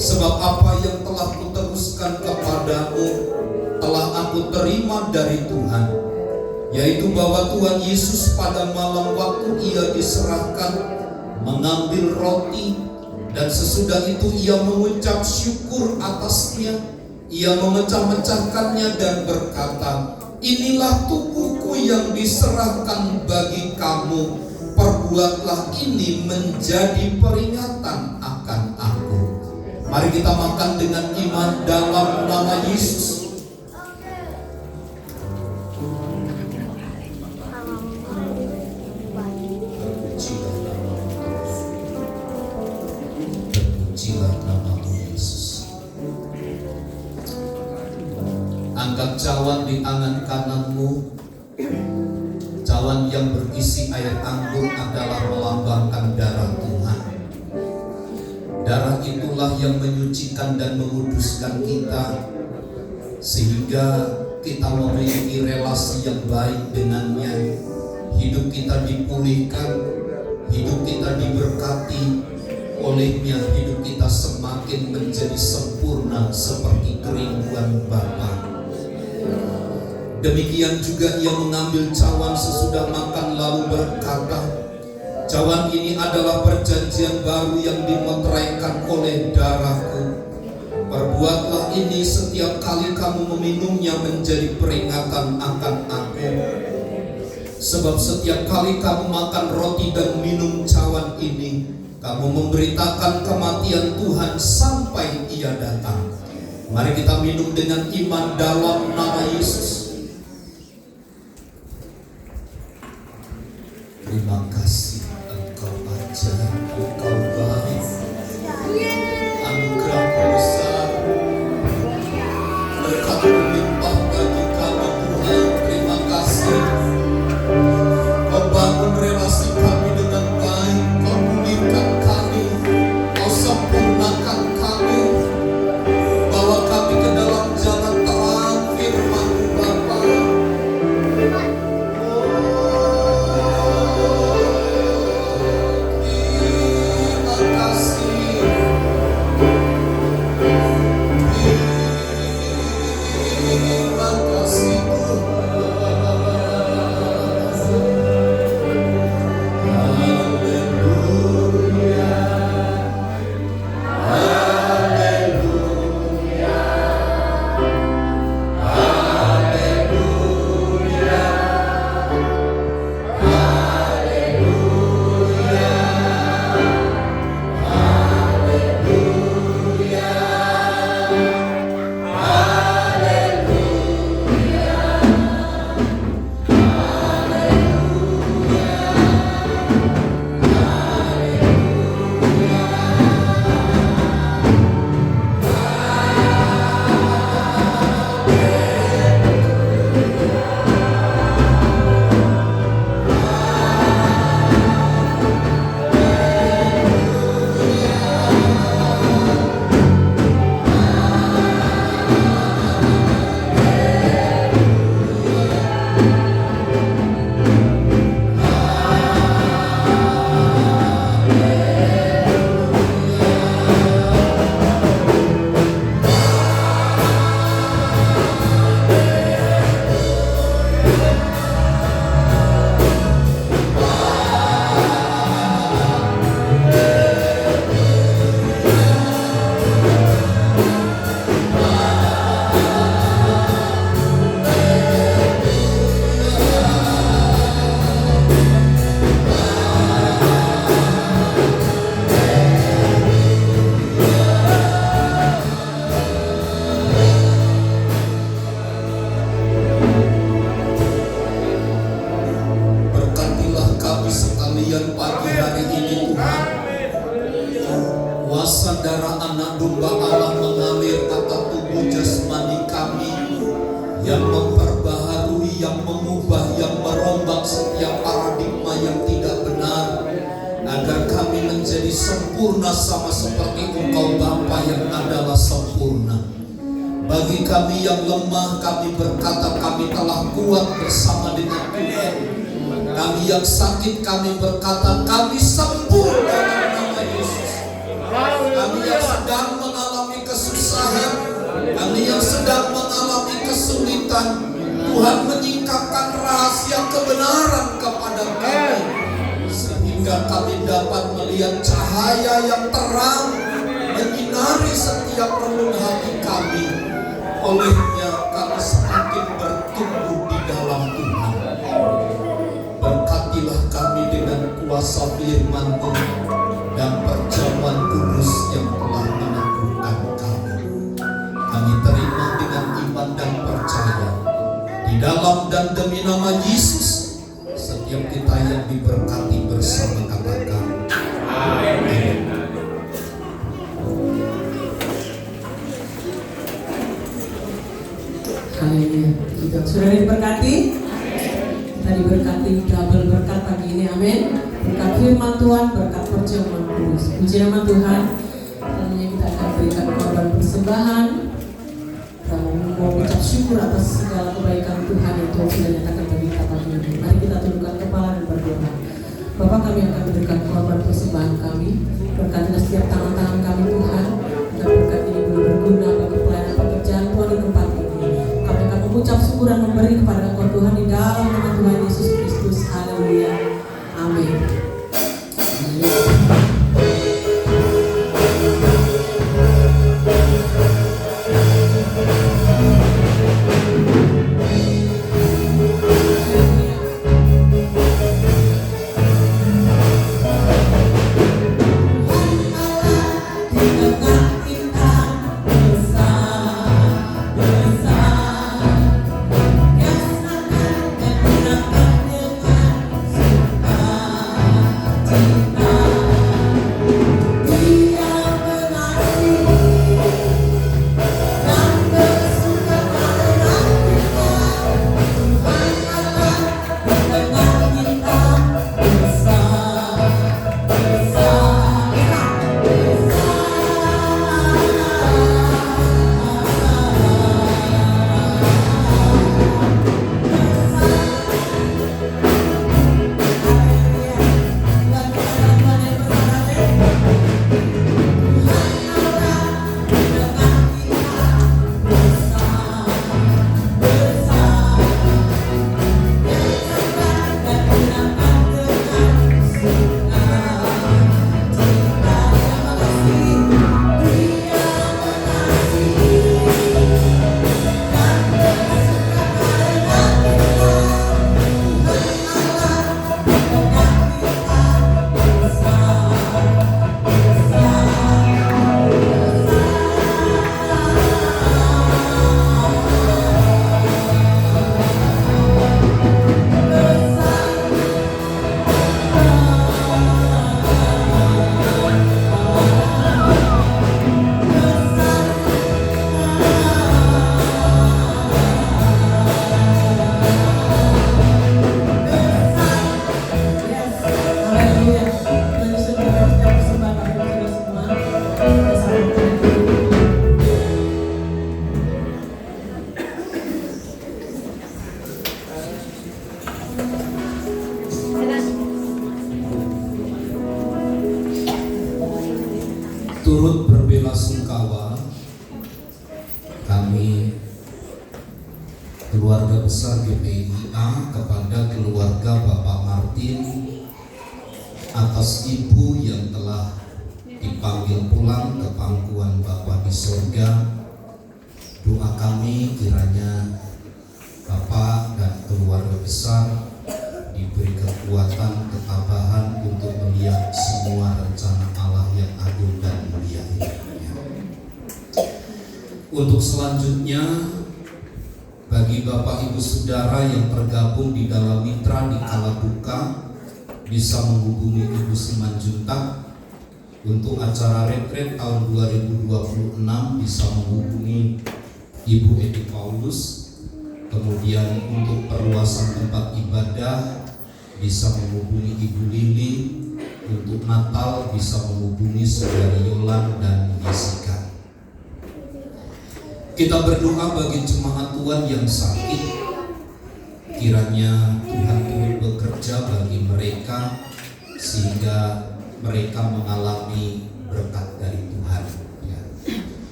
Sebab apa yang telah kuteruskan kepadamu telah aku terima dari Tuhan, yaitu bahwa Tuhan Yesus pada malam waktu ia diserahkan mengambil roti, dan sesudah itu ia mengucap syukur atasnya, ia memecah-mecahkannya dan berkata, "Inilah tubuhku yang diserahkan bagi kamu, perbuatlah ini menjadi peringatan akan aku." Mari kita makan dengan iman dalam nama Yesus. Terpujilah nama Yesus. Angkat cawan di tangan kananmu. Cawan yang berisi air anggur adalah melambangkan darah Tuhan. Darah itulah yang menyucikan dan menguduskan kita, sehingga kita memiliki relasi yang baik dengannya. Hidup kita dipulihkan, hidup kita diberkati. Olehnya hidup kita semakin menjadi sempurna seperti kerinduan Bapa. Demikian juga ia mengambil cawan sesudah makan lalu berkata, "Cawan ini adalah perjanjian baru yang dimeteraikan oleh darahku. Perbuatlah ini setiap kali kamu meminumnya menjadi peringatan akan aku. Sebab setiap kali kamu makan roti dan minum cawan ini, kamu memberitakan kematian Tuhan sampai ia datang." Mari kita minum dengan iman dalam nama Yesus. Terima kasih, Engkau ajar, Engkau baik, anugerah-Mu besar, berkat-Mu limpah bagi kami Tuhan. Terima kasih, Kau bangun relasi kami dengan baik, Kau pulihkan kami, Kau sempurnakan kami, bawa kami ke dalam jalan terang firman-Mu Bapa. merubah, yang merombak setiap paradigma yang tidak benar, agar kami menjadi sempurna sama seperti Engkau Bapa yang adalah sempurna. Bagi kami yang lemah, kami berkata kami telah kuat bersama dengan Tuhan. Kami yang sakit, kami berkata kami sembuh dalam nama Yesus. Kami yang sedang mengalami kesusahan, kami yang sedang mengalami kesulitan, Tuhan menyingkapkan rahasia kebenaran kepada kami, sehingga kami dapat melihat cahaya yang terang menyinari setiap relung hati kami. Olehnya kami semakin bertumbuh di dalam Tuhan. Berkatilah kami dengan kuasa firman-Mu dan perjamuan kudus yang telah meneguhkan kami. Kami terima dengan iman dan percaya. Di dalam dan demi nama Yesus, setiap kita yang diberkati bersama katakan amin. Haleluya. Kita sudah diberkati. Kita diberkati double berkat pagi ini, amin. Berkat firman Tuhan, berkat perjamuan kudus. Puji nama Tuhan. Selanjutnya kita akan berikan korban persembahan. Kita mau ucap syukur atas segala kebaikan Tuhan yang Tuhan sudah nyatakan bagi kita pagi ini. Mari kita tundukkan kepala dan berdoa. Bapa, kami akan berikan korban persembahan kami. Berkatilah setiap tangan-tangan kami Tuhan. Dan berkat ini boleh berguna bagi pelayanan pekerjaan Tuhan di tempat ini. Kami akan mengucap syukur dan memberi kepada Engkau Tuhan di dalam nama Tuhan Yesus Kristus. Haleluya. Amin. Turut berbelasungkawa kami keluarga besar GPIA kepada keluarga Bapak Martin atas ibu yang telah dipanggil pulang ke pangkuan Bapa di surga. Doa kami kiranya Bapak dan keluarga besar diberi kekuatan, ketabahan untuk melihat semua rencana Allah yang agung dan mulia hidupnya. Untuk selanjutnya, bagi Bapak Ibu Saudara yang tergabung di dalam mitra di kala duka, bisa menghubungi Ibu Simanjuntak. Untuk acara retret tahun 2026 bisa menghubungi Ibu Edi Paulus. Kemudian untuk perluasan tempat ibadah bisa menghubungi Ibu Lili. Untuk Natal bisa menghubungi Saudara Yolan dan Jessica. Kita berdoa bagi jemaat Tuhan yang sakit. Kiranya Tuhan turut bekerja bagi mereka sehingga mereka mengalami berkat dari Tuhan. Ya.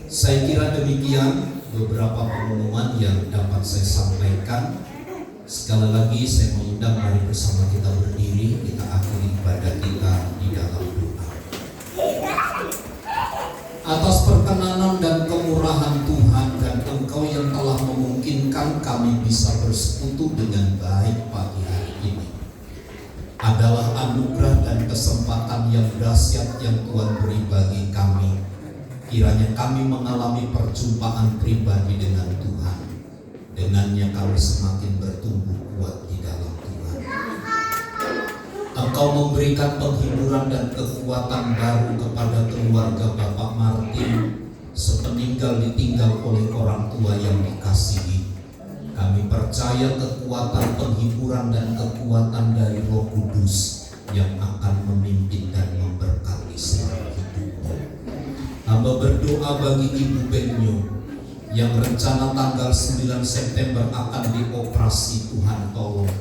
Saya kira demikian beberapa pengumuman yang dapat saya sampaikan. Sekali lagi saya mengundang, mari bersama kita berdiri, kita akhiri ibadah kita di dalam doa. Atas perkenanan dan kemurahan Tuhan dan Engkau yang telah memungkinkan kami bisa bersekutu dengan baik pagi hari ini, adalah anugerah dan kesempatan yang dahsyat yang Tuhan beri bagi kami. Kiranya kami mengalami perjumpaan pribadi dengan Tuhan. Dengannya kami semakin bertumbuh kuat di dalam Tuhan. Engkau memberikan penghiburan dan kekuatan baru kepada keluarga Bapak Martin sepeninggal ditinggal oleh orang tua yang dikasihi. Kami percaya kekuatan penghiburan dan kekuatan dari Roh Kudus yang akan memimpin dan memberkati selama hidupnya. Hamba berdoa bagi Ibu Benyo yang rencana tanggal 9 September akan dioperasi. Tuhan tolong.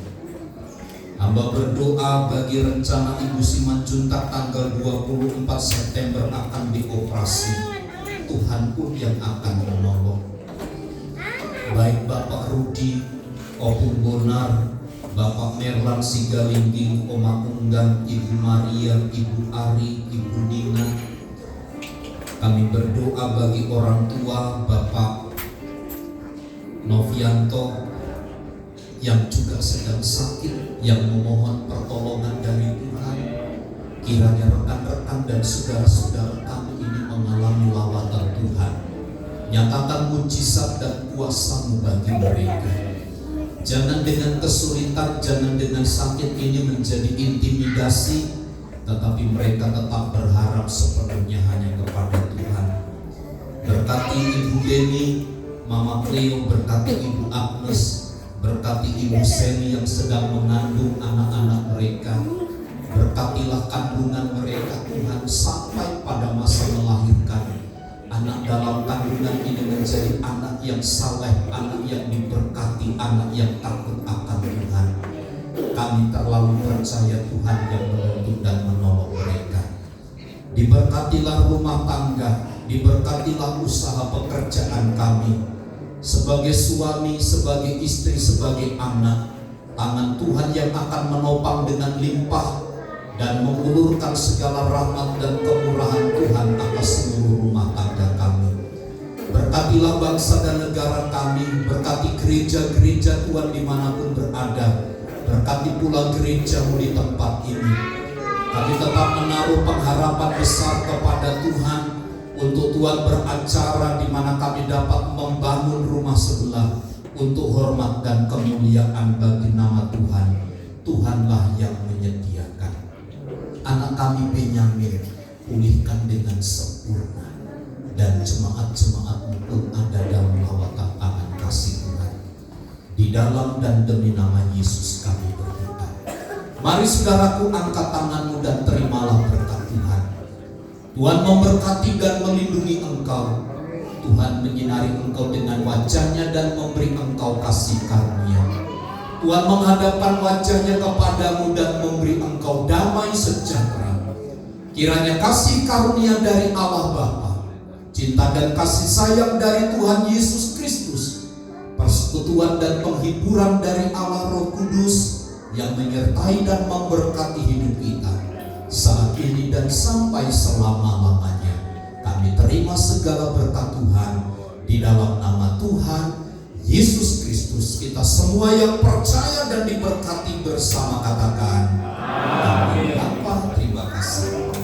Hamba berdoa bagi rencana Ibu Simanjuntak tanggal 24 September akan dioperasi. Tuhan pun yang akan menolong. Baik Bapak Rudi, Opung Bonar, Bapak Merlan Sigalingging, Oma Unggang, Ibu Maria, Ibu Ari, Ibu Nina. Kami berdoa bagi orang tua Bapak Novianto yang juga sedang sakit, yang memohon pertolongan dari Tuhan. Kiranya rekan-rekan dan saudara-saudara kami ini mengalami lawatan Tuhan. Nyatakan mujizat dan kuasa-Mu bagi mereka. Jangan dengan kesulitan, jangan dengan sakit ini menjadi intimidasi, tetapi mereka tetap berharap sepenuhnya hanya kepada Tuhan. Berkati Ibu Deni, Mama Cleo, berkati Ibu Agnes, berkati Ibu Seni yang sedang mengandung anak-anak mereka. Berkatilah kandungan mereka Tuhan sampai pada masa melahirkan. Anak dalam kandungan ini menjadi anak yang saleh, anak yang diberkati, anak yang takut akan Tuhan. Kami terlalu percaya Tuhan yang menuntun dan menolong mereka. Diberkatilah rumah tangga, diberkatilah usaha pekerjaan kami. Sebagai suami, sebagai istri, sebagai anak, tangan Tuhan yang akan menopang dengan limpah dan mengulurkan segala rahmat dan kemurahan Tuhan atas seluruh rumah tangga kami. Berkatilah bangsa dan negara kami, berkati gereja-gereja Tuhan dimanapun berada. Berkati pula gereja-Mu di tempat ini. Kami tetap menaruh pengharapan besar kepada Tuhan untuk Tuhan beracara di mana kami dapat membangun rumah sebelah untuk hormat dan kemuliaan bagi nama Tuhan. Tuhanlah yang menyediakan. Anak kami Benyamin pulihkan dengan sempurna, dan jemaat-jemaat-Mu pun ada dalam lawatan tangan kasih Tuhan. Di dalam dan demi nama Yesus kami berdoa. Mari saudaraku, angkat tanganmu dan terimalah berkat Tuhan. Tuhan memberkati dan melindungi engkau. Tuhan menyinari engkau dengan wajah-Nya dan memberi engkau kasih karunia. Tuhan menghadapkan wajah-Nya kepadamu dan memberi engkau damai sejahtera. Kiranya kasih karunia dari Allah Bapa, cinta dan kasih sayang dari Tuhan Yesus Kristus, persekutuan dan penghiburan dari Allah Roh Kudus yang menyertai dan memberkati hidup kita saat ini dan sampai selama-lamanya. Kami terima segala berkat Tuhan di dalam nama Tuhan Yesus Kristus. Kita semua yang percaya dan diberkati bersama katakan amin. Bapa, terima kasih.